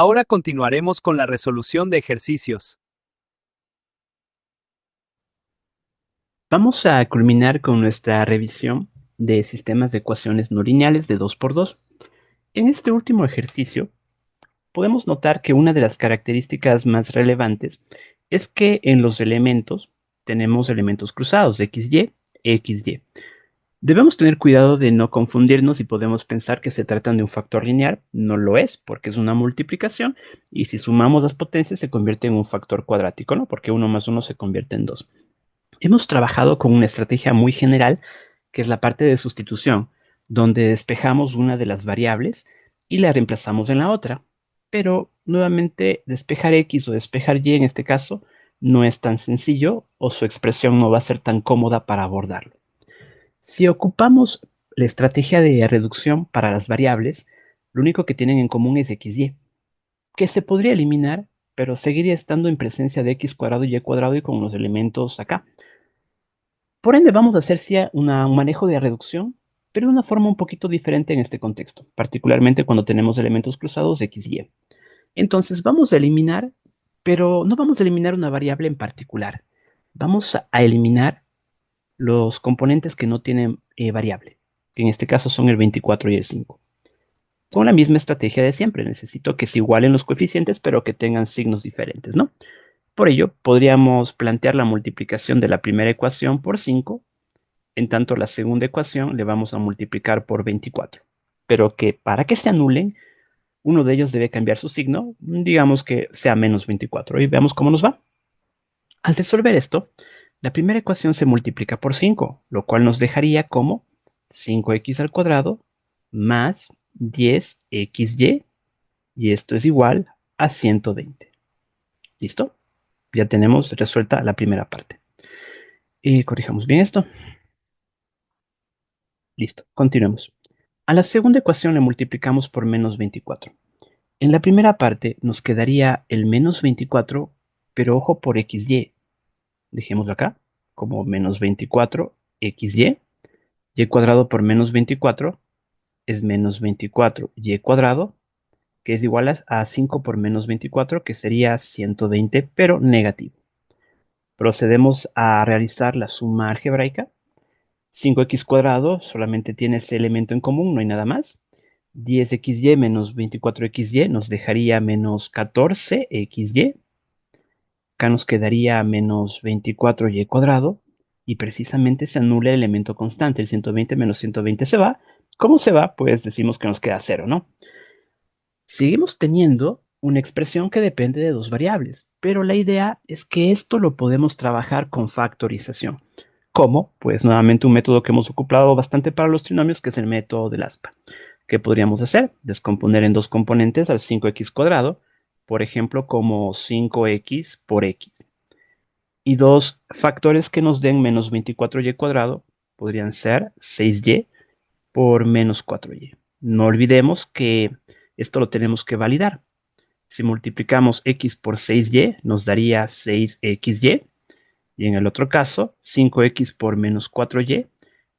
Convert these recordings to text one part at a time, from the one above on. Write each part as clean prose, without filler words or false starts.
Ahora continuaremos con la resolución de ejercicios. Vamos a culminar con nuestra revisión de sistemas de ecuaciones no lineales de 2 por 2. En este último ejercicio, podemos notar que una de las características más relevantes es que en los elementos tenemos elementos cruzados, XY, XY. Debemos tener cuidado de no confundirnos y podemos pensar que se tratan de un factor lineal. No lo es, porque es una multiplicación, y si sumamos las potencias se convierte en un factor cuadrático, ¿no? Porque 1 más 1 se convierte en 2. Hemos trabajado con una estrategia muy general, que es la parte de sustitución, donde despejamos una de las variables y la reemplazamos en la otra. Pero nuevamente, despejar X o despejar Y en este caso no es tan sencillo, o su expresión no va a ser tan cómoda para abordarlo. Si ocupamos la estrategia de reducción para las variables, lo único que tienen en común es XY, que se podría eliminar, pero seguiría estando en presencia de x cuadrado y y cuadrado y con los elementos acá. Por ende, vamos a hacer un manejo de reducción, pero de una forma un poquito diferente en este contexto, particularmente cuando tenemos elementos cruzados x y. Entonces vamos a eliminar, pero no vamos a eliminar una variable en particular. Vamos a eliminar los componentes que no tienen variable, que en este caso son el 24 y el 5. Con la misma estrategia de siempre, necesito que se igualen los coeficientes, pero que tengan signos diferentes, ¿no? Por ello, podríamos plantear la multiplicación de la primera ecuación por 5. En tanto, la segunda ecuación le vamos a multiplicar por 24. Pero que para que se anulen, uno de ellos debe cambiar su signo, digamos que sea menos 24. Y veamos cómo nos va. Al resolver esto, la primera ecuación se multiplica por 5, lo cual nos dejaría como 5x al cuadrado más 10xy, y esto es igual a 120. ¿Listo? Ya tenemos resuelta la primera parte. Y corrijamos bien esto. Listo, continuemos. A la segunda ecuación le multiplicamos por menos 24. En la primera parte nos quedaría el menos 24, pero ojo por xy. Dejémoslo acá como menos 24 xy. Y cuadrado por menos 24 es menos 24 y cuadrado, que es igual a 5 por menos 24, que sería 120, pero negativo. Procedemos a realizar la suma algebraica. 5x cuadrado solamente tiene ese elemento en común, no hay nada más. 10xy menos 24xy nos dejaría menos 14xy. Acá nos quedaría menos 24y cuadrado. Y precisamente se anula el elemento constante. El 120 menos 120 se va. ¿Cómo se va? Pues decimos que nos queda 0, ¿no? Seguimos teniendo una expresión que depende de dos variables, pero la idea es que esto lo podemos trabajar con factorización. ¿Cómo? Pues nuevamente un método que hemos ocupado bastante para los trinomios, que es el método del aspa. ¿Qué podríamos hacer? Descomponer en dos componentes al 5x cuadrado, por ejemplo, como 5x por x. Y dos factores que nos den menos 24y cuadrado podrían ser 6y por menos 4y. No olvidemos que esto lo tenemos que validar. Si multiplicamos x por 6y, nos daría 6xy. Y en el otro caso, 5x por menos 4y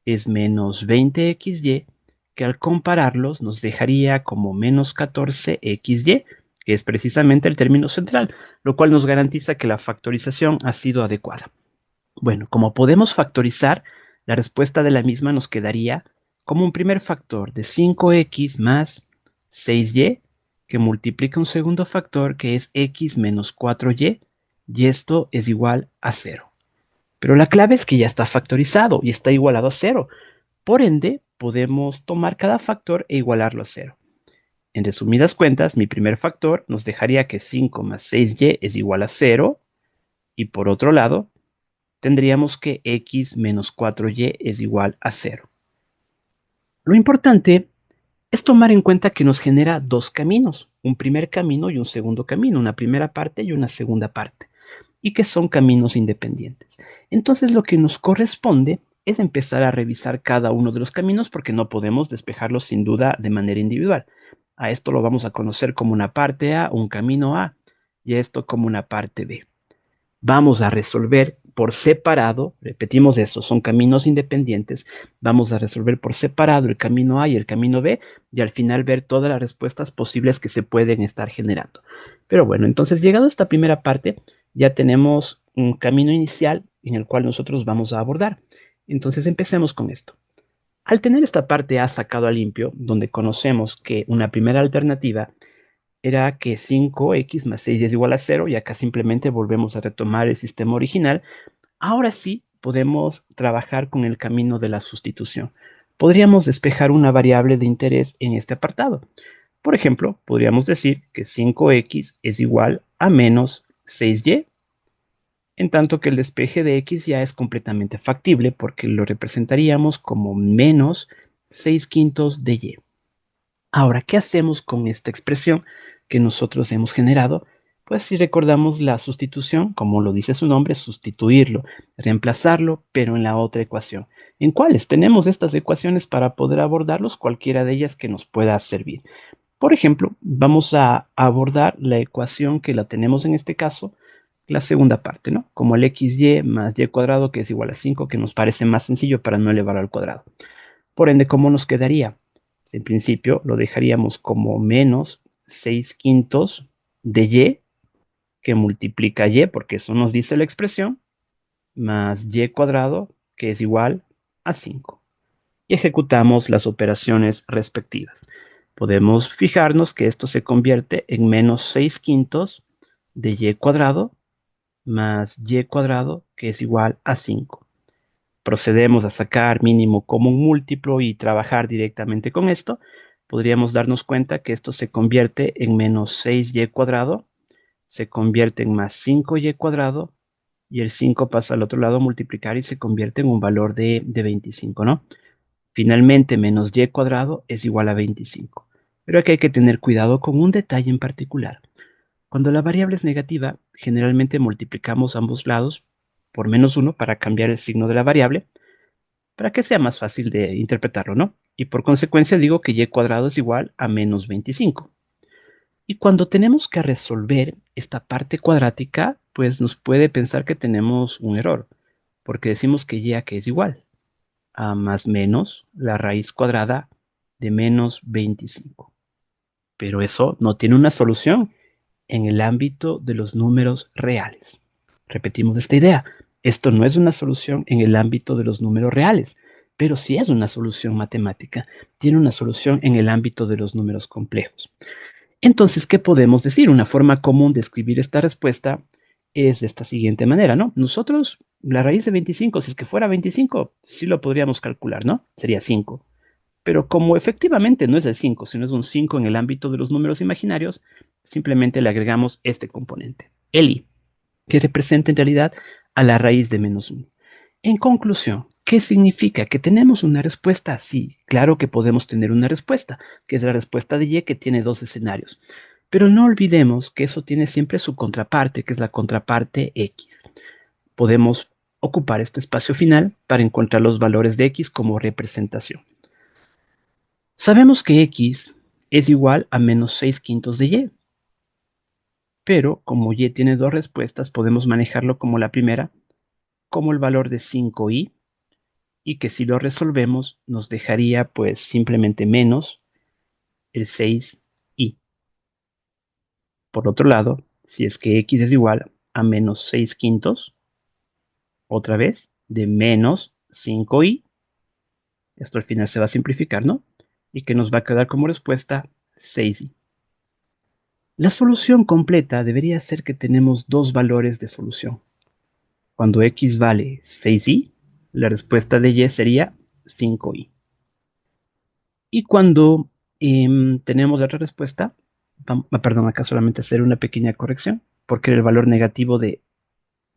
es menos 20xy, que al compararlos nos dejaría como menos 14xy, que es precisamente el término central, lo cual nos garantiza que la factorización ha sido adecuada. Bueno, como podemos factorizar, la respuesta de la misma nos quedaría como un primer factor de 5x más 6y, que multiplica un segundo factor que es x menos 4y, y esto es igual a 0. Pero la clave es que ya está factorizado y está igualado a 0. Por ende, podemos tomar cada factor e igualarlo a 0. En resumidas cuentas, mi primer factor nos dejaría que 5 más 6y es igual a 0. Y por otro lado, tendríamos que x menos 4y es igual a 0. Lo importante es tomar en cuenta que nos genera dos caminos, un primer camino y un segundo camino, una primera parte y una segunda parte, y que son caminos independientes. Entonces lo que nos corresponde es empezar a revisar cada uno de los caminos, porque no podemos despejarlos sin duda de manera individual. A esto lo vamos a conocer como una parte A, un camino A, y a esto como una parte B. Vamos a resolver por separado, repetimos eso, son caminos independientes, vamos a resolver por separado el camino A y el camino B y al final ver todas las respuestas posibles que se pueden estar generando. Pero bueno, entonces llegado a esta primera parte, ya tenemos un camino inicial en el cual nosotros vamos a abordar. Entonces empecemos con esto. Al tener esta parte A sacado a limpio, donde conocemos que una primera alternativa era que 5x más 6 es igual a 0, y acá simplemente volvemos a retomar el sistema original, ahora sí podemos trabajar con el camino de la sustitución. Podríamos despejar una variable de interés en este apartado. Por ejemplo, podríamos decir que 5x es igual a menos 6y, en tanto que el despeje de x ya es completamente factible porque lo representaríamos como menos 6 quintos de y. Ahora, ¿qué hacemos con esta expresión que nosotros hemos generado? Pues si recordamos la sustitución, como lo dice su nombre, sustituirlo, reemplazarlo, pero en la otra ecuación. ¿En cuáles? Tenemos estas ecuaciones para poder abordarlos, cualquiera de ellas que nos pueda servir. Por ejemplo, vamos a abordar la ecuación que la tenemos en este caso, la segunda parte, ¿no? Como el xy más y cuadrado, que es igual a 5, que nos parece más sencillo para no elevarlo al cuadrado. Por ende, ¿cómo nos quedaría? En principio lo dejaríamos como menos 6 quintos de y, que multiplica y, porque eso nos dice la expresión, más y cuadrado, que es igual a 5. Y ejecutamos las operaciones respectivas. Podemos fijarnos que esto se convierte en menos 6 quintos de y cuadrado más y cuadrado, que es igual a 5. Procedemos a sacar mínimo común múltiplo y trabajar directamente con esto, podríamos darnos cuenta que esto se convierte en menos 6y cuadrado, se convierte en más 5y cuadrado, y el 5 pasa al otro lado a multiplicar y se convierte en un valor de 25, ¿no? Finalmente, menos y cuadrado es igual a 25. Pero aquí hay que tener cuidado con un detalle en particular. Cuando la variable es negativa, generalmente multiplicamos ambos lados por menos 1 para cambiar el signo de la variable, para que sea más fácil de interpretarlo, ¿no? Y por consecuencia digo que y cuadrado es igual a menos 25. Y cuando tenemos que resolver esta parte cuadrática, pues nos puede pensar que tenemos un error, porque decimos que y a que es igual a más menos la raíz cuadrada de menos 25. Pero eso no tiene una solución en el ámbito de los números reales. Repetimos esta idea. Esto no es una solución en el ámbito de los números reales, pero sí es una solución matemática. Tiene una solución en el ámbito de los números complejos. Entonces, ¿qué podemos decir? Una forma común de escribir esta respuesta es de esta siguiente manera, ¿no? Nosotros, la raíz de 25, si es que fuera 25, sí lo podríamos calcular, ¿no? Sería 5. Pero como efectivamente no es el 5, sino es un 5 en el ámbito de los números imaginarios, simplemente le agregamos este componente, el i, que representa en realidad a la raíz de menos 1. En conclusión, ¿qué significa? ¿Que tenemos una respuesta? Sí, claro que podemos tener una respuesta, que es la respuesta de y, que tiene dos escenarios. Pero no olvidemos que eso tiene siempre su contraparte, que es la contraparte x. Podemos ocupar este espacio final para encontrar los valores de x como representación. Sabemos que x es igual a menos 6 quintos de y, pero como y tiene dos respuestas, podemos manejarlo como la primera, como el valor de 5i, y que si lo resolvemos nos dejaría pues simplemente menos el 6i. Por otro lado, si es que x es igual a menos 6 quintos, otra vez, de menos 5i, esto al final se va a simplificar, ¿no? Y que nos va a quedar como respuesta 6i. La solución completa debería ser que tenemos dos valores de solución. Cuando x vale 6i, la respuesta de y sería 5i. Y cuando tenemos la otra respuesta, perdón, acá solamente hacer una pequeña corrección, porque era el valor negativo de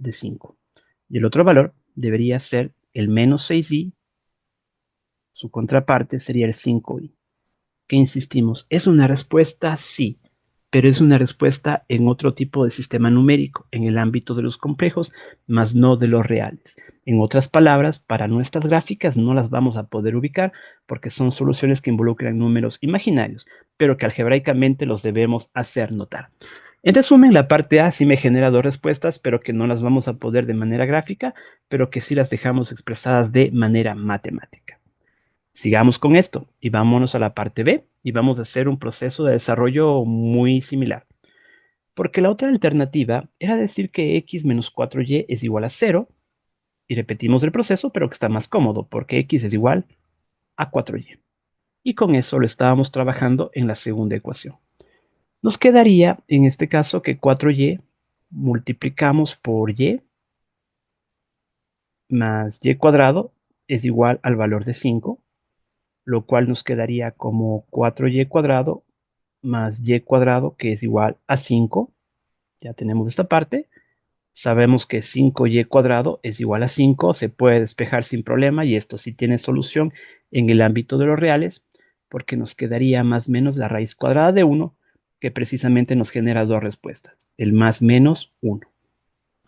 5. Y el otro valor debería ser el menos 6i, su contraparte sería el 5i. Que insistimos, ¿es una respuesta? Sí, pero es una respuesta en otro tipo de sistema numérico, en el ámbito de los complejos, más no de los reales. En otras palabras, para nuestras gráficas no las vamos a poder ubicar porque son soluciones que involucran números imaginarios, pero que algebraicamente los debemos hacer notar. En resumen, la parte A sí me genera dos respuestas, pero que no las vamos a poder de manera gráfica, pero que sí las dejamos expresadas de manera matemática. Sigamos con esto y vámonos a la parte B y vamos a hacer un proceso de desarrollo muy similar. Porque la otra alternativa era decir que x menos 4y es igual a 0 y repetimos el proceso, pero que está más cómodo porque x es igual a 4y. Y con eso lo estábamos trabajando en la segunda ecuación. Nos quedaría en este caso que 4y multiplicamos por y más y cuadrado es igual al valor de 5, lo cual nos quedaría como 4y cuadrado más y cuadrado, que es igual a 5. Ya tenemos esta parte. Sabemos que 5y cuadrado es igual a 5, se puede despejar sin problema y esto sí tiene solución en el ámbito de los reales, porque nos quedaría más o menos la raíz cuadrada de 1, que precisamente nos genera dos respuestas, el más menos 1.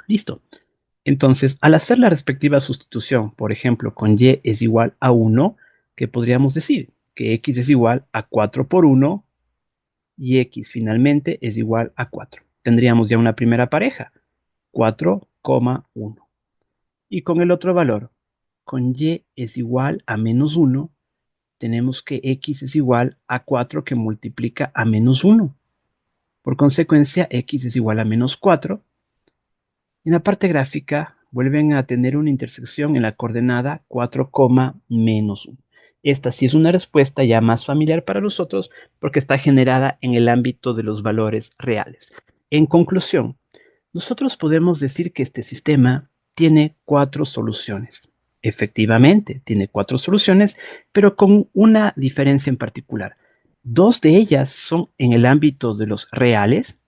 Listo. Entonces, al hacer la respectiva sustitución, por ejemplo, con y es igual a 1, ¿qué podríamos decir? Que x es igual a 4 por 1 y x finalmente es igual a 4. Tendríamos ya una primera pareja, 4,1. Y con el otro valor, con y es igual a menos 1, tenemos que x es igual a 4 que multiplica a menos 1. Por consecuencia, x es igual a menos 4. En la parte gráfica vuelven a tener una intersección en la coordenada 4, menos 1. Esta sí es una respuesta ya más familiar para nosotros porque está generada en el ámbito de los valores reales. En conclusión, nosotros podemos decir que este sistema tiene 4 soluciones. Efectivamente, tiene 4 soluciones, pero con una diferencia en particular. Dos de ellas son en el ámbito de los reales,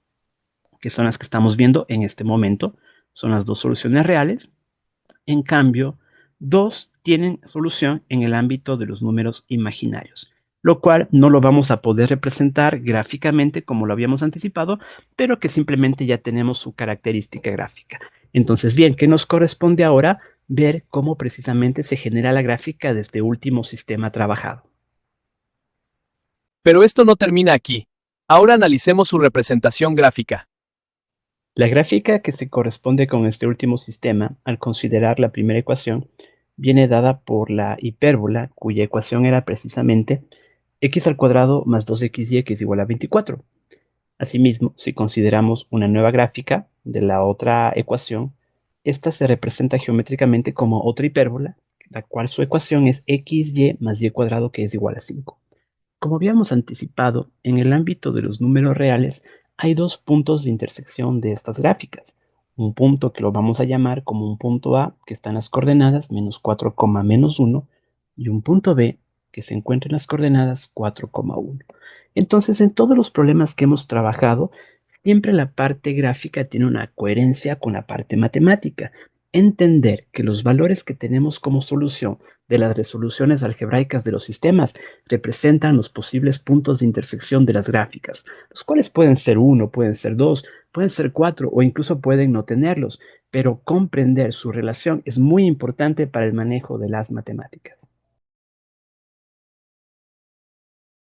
que son las que estamos viendo en este momento. Son las dos soluciones reales. En cambio, dos tienen solución en el ámbito de los números imaginarios, lo cual no lo vamos a poder representar gráficamente como lo habíamos anticipado, pero que simplemente ya tenemos su característica gráfica. Entonces, bien, ¿qué nos corresponde ahora? Ver cómo precisamente se genera la gráfica de este último sistema trabajado. Pero esto no termina aquí. Ahora analicemos su representación gráfica. La gráfica que se corresponde con este último sistema, al considerar la primera ecuación, viene dada por la hipérbola, cuya ecuación era precisamente x al cuadrado más 2xy que es igual a 24. Asimismo, si consideramos una nueva gráfica de la otra ecuación, esta se representa geométricamente como otra hipérbola, la cual su ecuación es xy más y cuadrado que es igual a 5. Como habíamos anticipado, en el ámbito de los números reales hay dos puntos de intersección de estas gráficas. Un punto que lo vamos a llamar como un punto A, que está en las coordenadas menos 4, menos 1, y un punto B, que se encuentra en las coordenadas 4,1. Entonces, en todos los problemas que hemos trabajado, siempre la parte gráfica tiene una coherencia con la parte matemática. Entender que los valores que tenemos como solución de las resoluciones algebraicas de los sistemas representan los posibles puntos de intersección de las gráficas, los cuales pueden ser 1, pueden ser 2, pueden ser 4 o incluso pueden no tenerlos, pero comprender su relación es muy importante para el manejo de las matemáticas.